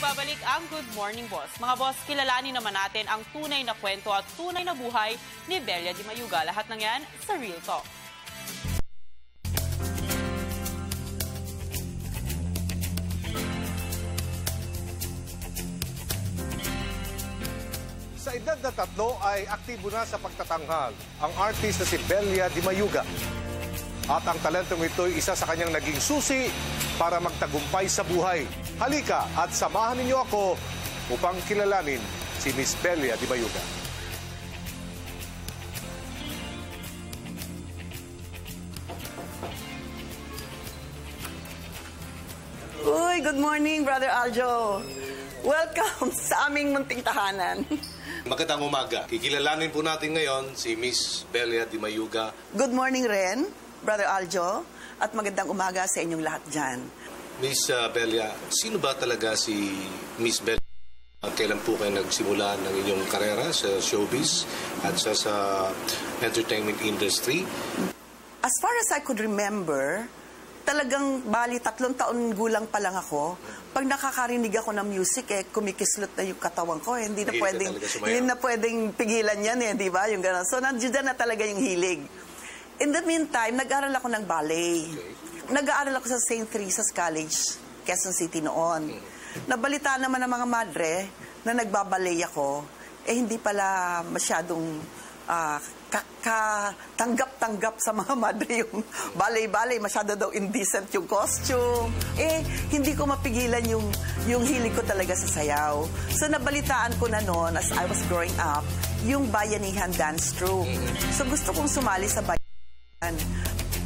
nagbabalik ang Good Morning Boss. Mga boss, kilalanin naman natin ang tunay na kwento at tunay na buhay ni Belia Di Mayuga. Lahat ng yan sa Real Talk. Sa edad na 3 ay aktibo na sa pagtatanghal ang artist na si Belia Di Mayuga. At ang talentong ito ay isa sa kanyang naging susi para magtagumpay sa buhay. Halika at samahan ninyo ako upang kilalanin si Miss Belia Di Mayuga. Uy, good morning, Brother Aljo. Welcome sa aming munting tahanan. Magandang umaga. Kikilalanin po natin ngayon si Miss Belia Di Mayuga. Good morning rin, Brother Aljo, at magandang umaga sa inyong lahat dyan. Miss Belia, sino ba talaga si Miss Belia? Kailan po kayo nagsimula ng inyong karera sa showbiz at sa entertainment industry? As far as I could remember, talagang bali 3 taon gulang pa lang ako. Pag nakakarinig ako ng music, kumikislot na yung katawan ko. Hindi na pwedeng pigilan yan, di ba? Yung gano'n. So, nandiyan na talaga yung hilig. In the meantime, nag-aral ako ng ballet. Nag-aaral ako sa St. Teresa's College, Quezon City noon. Nabalitaan naman ng mga madre na nagbaballet ako, hindi pala masyadong tanggap-tanggap sa mga madre yung ballet-ballet. Masyado daw indecent yung costume. Hindi ko mapigilan yung hilig ko talaga sa sayaw. So, nabalitaan ko na noon, as I was growing up, yung Bayanihan Dance Troupe. So, gusto kong sumali sa Bayanihan.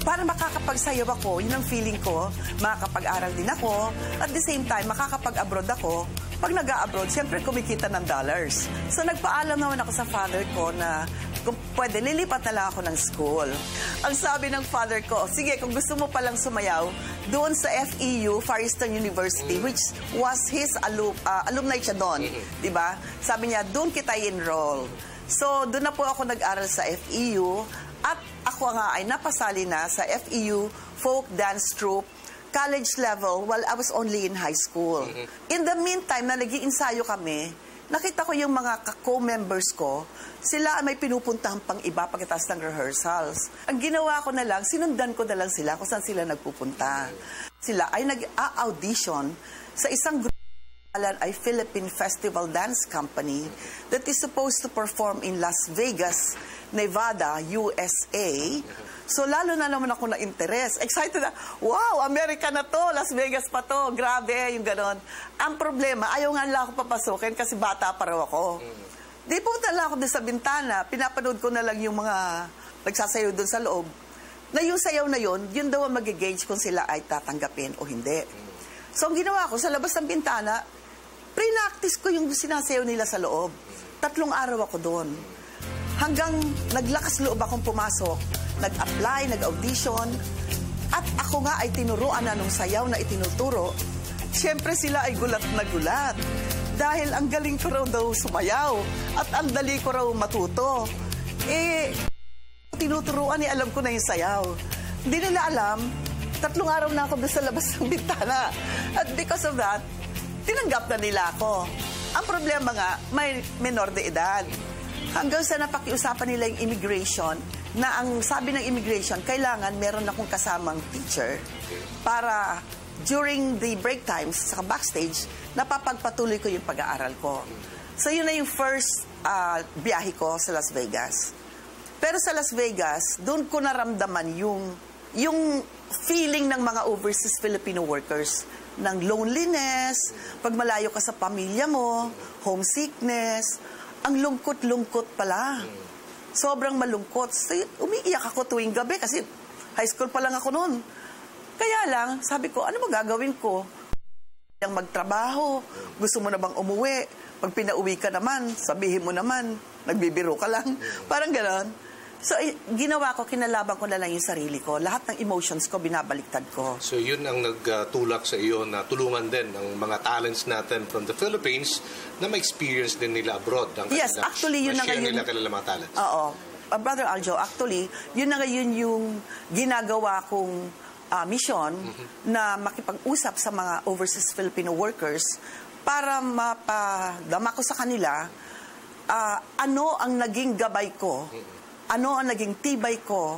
Para makakapagsayaw ako, yun ang feeling ko, makakapag-aral din ako, at the same time, makakapag-abroad ako. Pag nag-a-abroad, siyempre kumikita ng dollars. So nagpaalam naman ako sa father ko na kung pwede, lilipat na lang ako ng school. Ang sabi ng father ko, sige, kung gusto mo palang sumayaw, doon sa FEU, Far Eastern University, which was his alumni siya doon, di ba? Sabi niya, doon kita i-enroll. So doon na po ako nag-aral sa FEU, at ako nga ay napasali na sa FEU Folk Dance Troupe college level while I was only in high school. In the meantime, na nag-iinsayo kami, nakita ko yung mga co-members ko, sila may pinupuntahan pang iba pagkatapos ng rehearsals. Ang ginawa ko na lang, sinundan ko na lang sila kung saan sila nagpupunta. Sila ay nag-audition sa isang group ay Philippine Festival Dance Company that is supposed to perform in Las Vegas, Nevada, USA. So, lalo na naman ako na-interest. Excited na, wow, Amerika na to, Las Vegas pa to, grabe, yung ganon. Ang problema, ayaw nga lang ako papasukin kasi bata pa raw ako. Di pumunta lang ako doon sa bintana, pinapanood ko na lang yung mga nagsasayaw doon sa loob. Na yung sayaw na yun daw ang mag-gauge kung sila ay tatanggapin o hindi. So, ang ginawa ko, sa labas ng bintana, pre-practice ko yung sinasayaw nila sa loob. 3 araw ako doon. Hanggang naglakas loob akong pumasok, nag-apply, nag-audition, at ako nga ay tinuruan na nung sayaw na itinuturo. Siyempre sila ay gulat na gulat. Dahil ang galing ko raw daw sumayaw at ang dali ko raw matuto. Tinuturuan, alam ko na yung sayaw. Hindi nila alam, 3 araw na ako doon sa labas ng bintana. At because of that, tinanggap na nila ako. Ang problema nga, may menor de edad. Hanggang sa napakiusapan nila yung immigration, na ang sabi ng immigration, kailangan meron akong kasamang teacher para during the break times, sa backstage, napapagpatuloy ko yung pag-aaral ko. So yun na yung first biyahe ko sa Las Vegas. Pero sa Las Vegas, doon ko naramdaman yung feeling ng mga overseas Filipino workers ng loneliness, pag malayo ka sa pamilya mo, homesickness, ang lungkot-lungkot pala. Sobrang malungkot. So, umiiyak ako tuwing gabi kasi high school pa lang ako noon. Kaya lang, sabi ko, ano ba gagawin ko? Yang magtrabaho, gusto mo na bang umuwi? Pag pinauwi ka naman, sabihin mo naman, nagbibiro ka lang. Parang gano'n. So, ginawa ko, kinalaban ko na lang yung sarili ko. Lahat ng emotions ko, binabaliktad ko. So, yun ang nagtulak sa iyo na tulungan din ang mga talents natin from the Philippines na ma-experience din nila abroad. Yes, actually, yun na ngayon. Nila kanila mga talents. Oo. Brother Aljo, actually, yun na ngayon yung ginagawa kong mission na makipag-usap sa mga overseas Filipino workers para mapadama ko sa kanila ano ang naging gabay ko, ano ang naging tibay ko,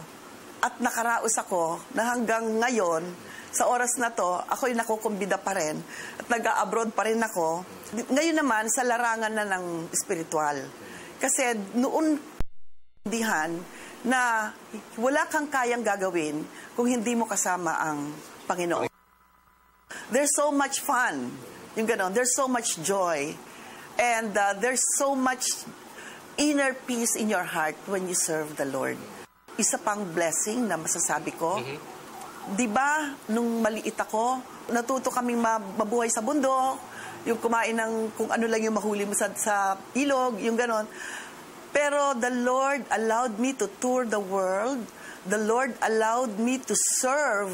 at nakaraos ako na hanggang ngayon, sa oras na to, ako'y nakukumbida pa rin at nag-abroad pa rin ako. Ngayon naman, sa larangan na ng spiritual. Kasi noon, dihan na wala kang kayang gagawin kung hindi mo kasama ang Panginoon. There's so much fun. Yung ganon, there's so much joy. And there's so much inner peace in your heart when you serve the Lord. Isa pang blessing na masasabi ko, di ba, nung maliit ako, natuto kaming mabuhay sa bundok, yung kumain ng kung ano lang yung mahuli mo sa ilog, yung ganon. Pero the Lord allowed me to tour the world. The Lord allowed me to serve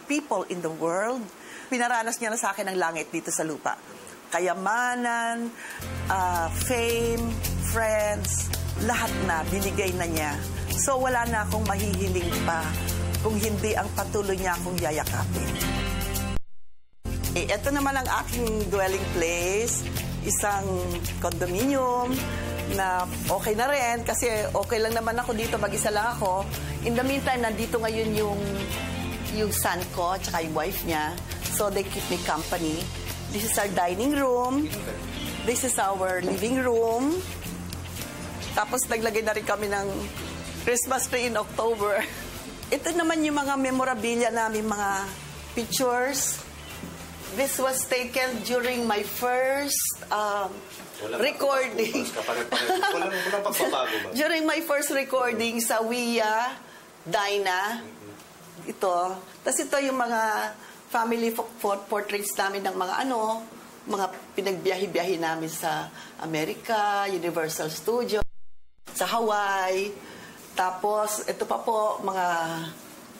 people in the world. Pinaranas niya na sa akin ang langit dito sa lupa. Kayamanan, fame, friends, lahat na binigay na niya. So wala na akong mahihiling pa kung hindi ang patuloy niya akong yayakapin. Ito naman ang aking dwelling place, isang condominium na okay na rin kasi okay lang naman ako dito, mag-isa lang ako. In the meantime, nandito ngayon yung son ko at saka yung wife niya. So they keep me company. This is our dining room. This is our living room. Tapos naglagay na rin kami ng Christmas tree in October. Ito naman yung mga memorabilia namin, mga pictures. This was taken during my first recording. Walang pagbabago ba? During my first recording sa WIA, Dinah. Ito. Tapos ito yung mga family portraits namin ng mga pinagbiyahe-biyahe namin sa Amerika, Universal Studios, sa Hawaii. Tapos, ito pa po, mga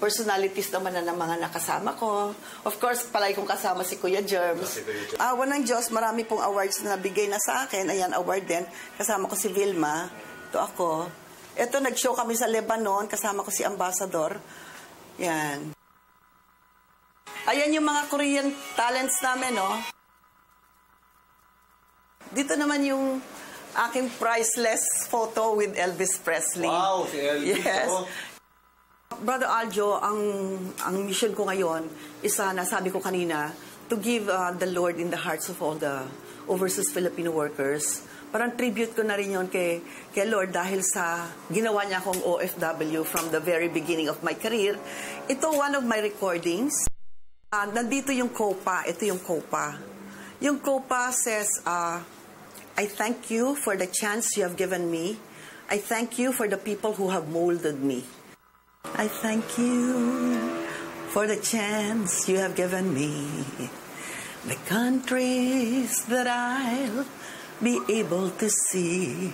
personalities naman na ng mga nakasama ko. Of course, palagi kong kasama si Kuya Germs. Awa ng Diyos, marami pong awards na nabigay na sa akin. Ayan, award din. Kasama ko si Vilma. Ito ako. Ito, nag-show kami sa Lebanon. Kasama ko si Ambassador. Yan. Ayan yung mga Korean talents namin, no? Dito naman yung aking priceless photo with Elvis Presley. Wow, si Elvis. Yes. Oh. Brother Aljo, ang mission ko ngayon is sabi ko kanina, to give the Lord in the hearts of all the overseas Filipino workers. Parang tribute ko na rin yun kay Lord dahil sa ginawa niya akong OFW from the very beginning of my career. Ito, one of my recordings. Nandito yung COPA. Ito yung COPA. Yung COPA says, I thank you for the chance you have given me. I thank you for the people who have molded me. I thank you for the chance you have given me. The countries that I'll be able to see.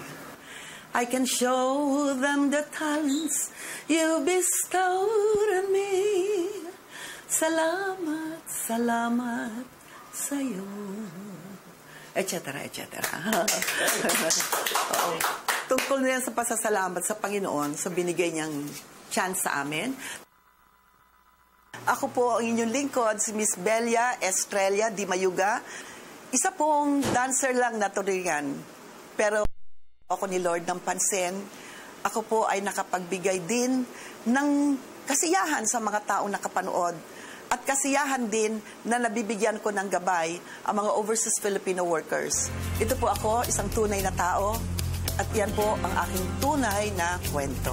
I can show them the talents you bestowed on me. Salamat, salamat sa'yo. Etc. Tungkol na yan sa pasasalamat sa Panginoon sa binigay niyang chance sa amin. Ako po ang inyong lingkod, si Miss Belia Estrella Di Mayuga. Isa pong dancer lang na turingan. Pero ako ni Lord ng pansin. Ako po ay nakapagbigay din ng kasiyahan sa mga taong nakapanood. At kasiyahan din na nabibigyan ko ng gabay ang mga overseas Filipino workers. Ito po ako, isang tunay na tao. At yan po ang aking tunay na kwento.